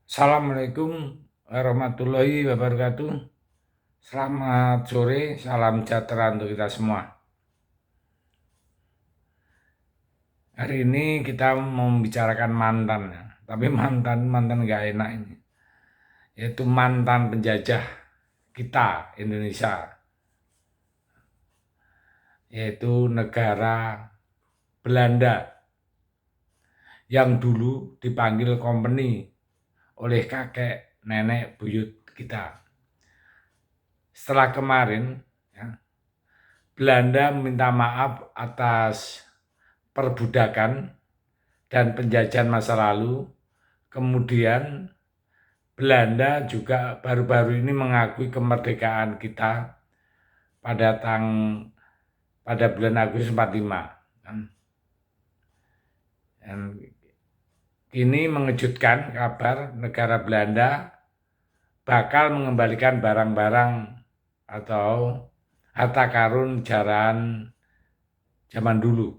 Assalamualaikum warahmatullahi wabarakatuh. Selamat sore, salam sejahtera untuk kita semua. Hari ini kita mau membicarakan mantan, ya. Tapi mantan nggak enak ini, yaitu mantan penjajah kita Indonesia, yaitu negara Belanda yang dulu dipanggil company oleh kakek nenek buyut kita. Setelah kemarin, ya, Belanda minta maaf atas perbudakan dan penjajahan masa lalu. Kemudian Belanda juga baru-baru ini mengakui kemerdekaan kita pada bulan Agustus 45. Dan ini mengejutkan kabar negara Belanda bakal mengembalikan barang-barang atau harta karun jaran zaman dulu,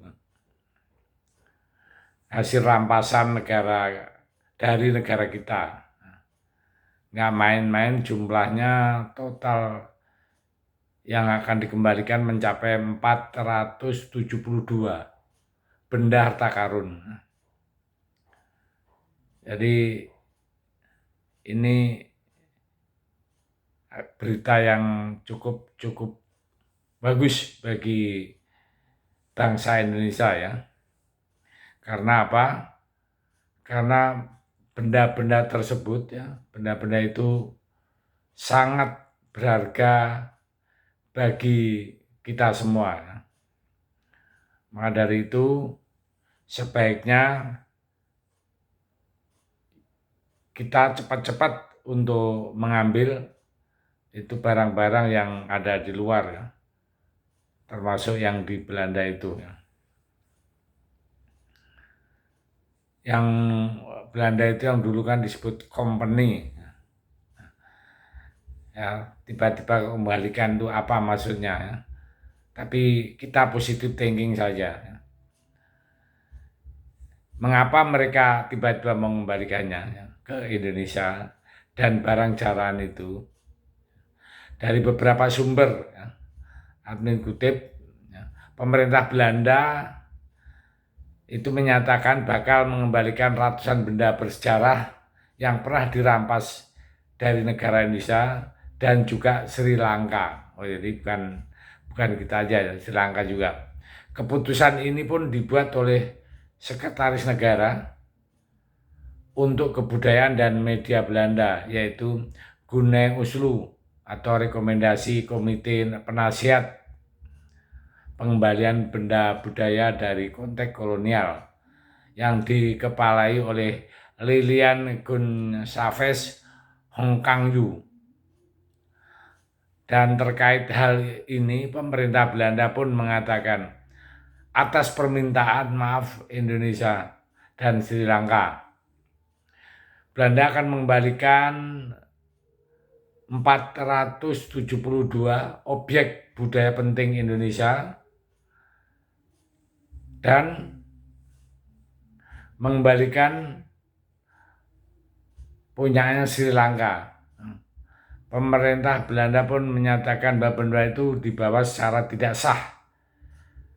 hasil rampasan dari negara kita. Nggak main-main, jumlahnya total yang akan dikembalikan mencapai 472 benda harta karun. Jadi ini berita yang cukup bagus bagi bangsa Indonesia, ya. Karena apa? Karena benda-benda tersebut, ya, benda-benda itu sangat berharga bagi kita semua, ya. Maka dari itu sebaiknya kita cepat-cepat untuk mengambil itu barang-barang yang ada di luar, ya, termasuk yang di Belanda itu, ya. Yang Belanda itu yang dulu kan disebut company, ya, tiba-tiba kembalikan itu apa maksudnya, ya. Tapi kita positive thinking saja, ya. Mengapa mereka tiba-tiba mengembalikannya, ya, ke Indonesia dan barang jaraan itu? Dari beberapa sumber, ya, admin kutip, ya, pemerintah Belanda itu menyatakan bakal mengembalikan ratusan benda bersejarah yang pernah dirampas dari negara Indonesia dan juga Sri Lanka. Oh, jadi bukan kita aja, ya, Sri Lanka juga. Keputusan ini pun dibuat oleh Sekretaris Negara untuk Kebudayaan dan Media Belanda, yaitu Guneng Uslu, atau rekomendasi Komite Penasihat Pengembalian Benda Budaya dari Konteks Kolonial yang dikepalai oleh Lilian Gonçalves Hongkangyu. Dan terkait hal ini, pemerintah Belanda pun mengatakan, atas permintaan maaf Indonesia dan Sri Lanka, Belanda akan mengembalikan 472 objek budaya penting Indonesia dan mengembalikan punyanya Sri Lanka. Pemerintah Belanda pun menyatakan bahwa benda itu dibawa secara tidak sah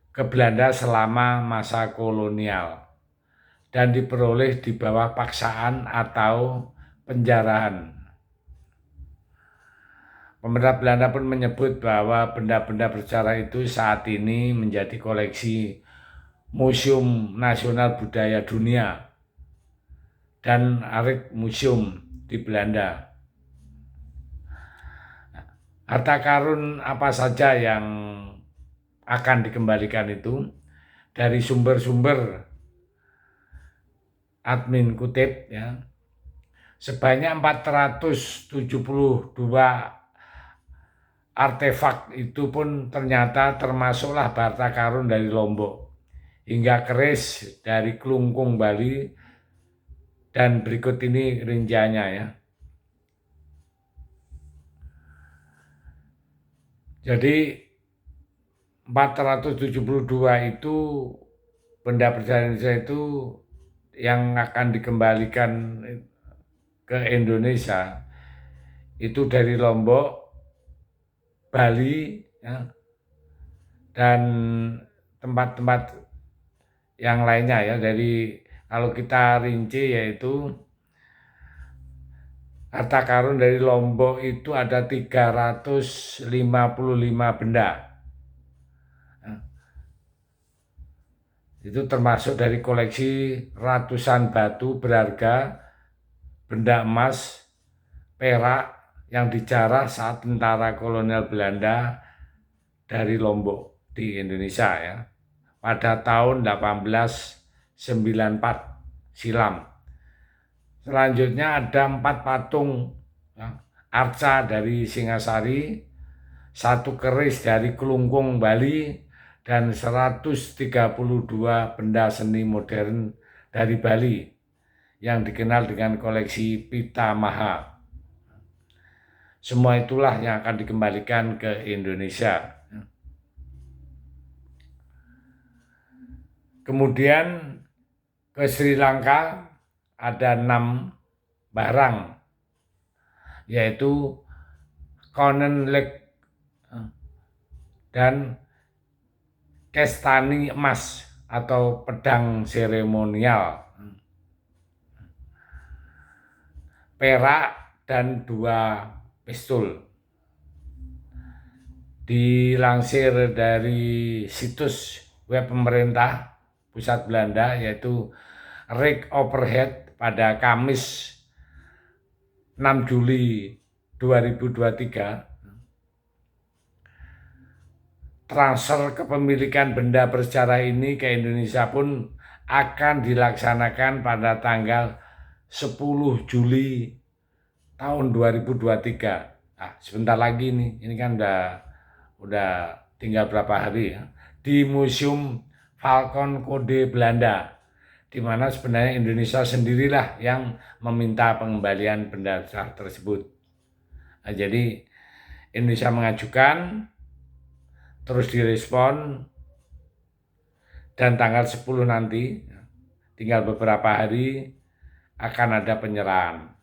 ke Belanda selama masa kolonial dan diperoleh di bawah paksaan atau penjarahan. Pemerintah Belanda pun menyebut bahwa benda-benda bersejarah itu saat ini menjadi koleksi Museum Nasional Budaya Dunia dan Rijksmuseum di Belanda. Harta karun apa saja yang akan dikembalikan itu dari sumber-sumber admin kutip, ya, sebanyak 472 artefak itu pun ternyata termasuklah harta karun dari Lombok hingga keris dari Klungkung, Bali, dan berikut ini rinciannya, ya. Jadi 472 itu benda bersejarah Indonesia itu yang akan dikembalikan ke Indonesia itu dari Lombok, Bali, ya, dan tempat-tempat yang lainnya ya. Dari kalau kita rinci yaitu harta karun dari Lombok itu ada 355 benda. Itu termasuk dari koleksi ratusan batu berharga, benda emas, perak yang dijarah saat tentara kolonial Belanda dari Lombok di Indonesia ya. Pada tahun 1894 silam. Selanjutnya ada 4 patung ya, arca dari Singasari, 1 keris dari Kelungkung, Bali, dan 132 benda seni modern dari Bali yang dikenal dengan koleksi Pitamaha. Semua itulah yang akan dikembalikan ke Indonesia. Kemudian ke Sri Lanka ada 6 barang, yaitu Conan Lake dan kestani emas atau pedang seremonial, perak, dan 2 pistol. Dilansir dari situs web pemerintah pusat Belanda yaitu Rijk Overhead pada Kamis 6 Juli 2023, transfer kepemilikan benda bersejarah ini ke Indonesia pun akan dilaksanakan pada tanggal 10 Juli tahun 2023. Nah, sebentar lagi nih, ini kan udah tinggal berapa hari ya, di Museum Falcon Code Belanda, di mana sebenarnya Indonesia sendirilah yang meminta pengembalian benda besar tersebut. Nah, jadi Indonesia mengajukan, terus direspon, dan tanggal 10 nanti, tinggal beberapa hari, akan ada penyerahan.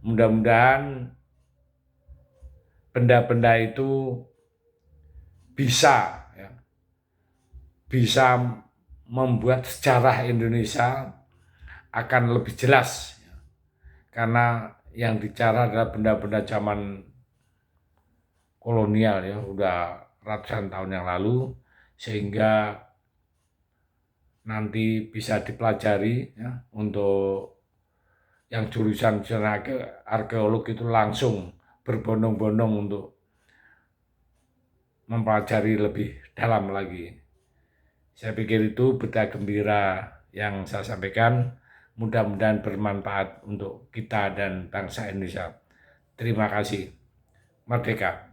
Mudah-mudahan benda-benda itu bisa membuat sejarah Indonesia akan lebih jelas, karena yang bicara adalah benda-benda zaman kolonial ya, udah ratusan tahun yang lalu, sehingga nanti bisa dipelajari ya, untuk yang jurusan arkeolog itu langsung berbondong-bondong untuk mempelajari lebih dalam lagi. Saya pikir itu berita gembira yang saya sampaikan, mudah-mudahan bermanfaat untuk kita dan bangsa Indonesia. Terima kasih. Merdeka.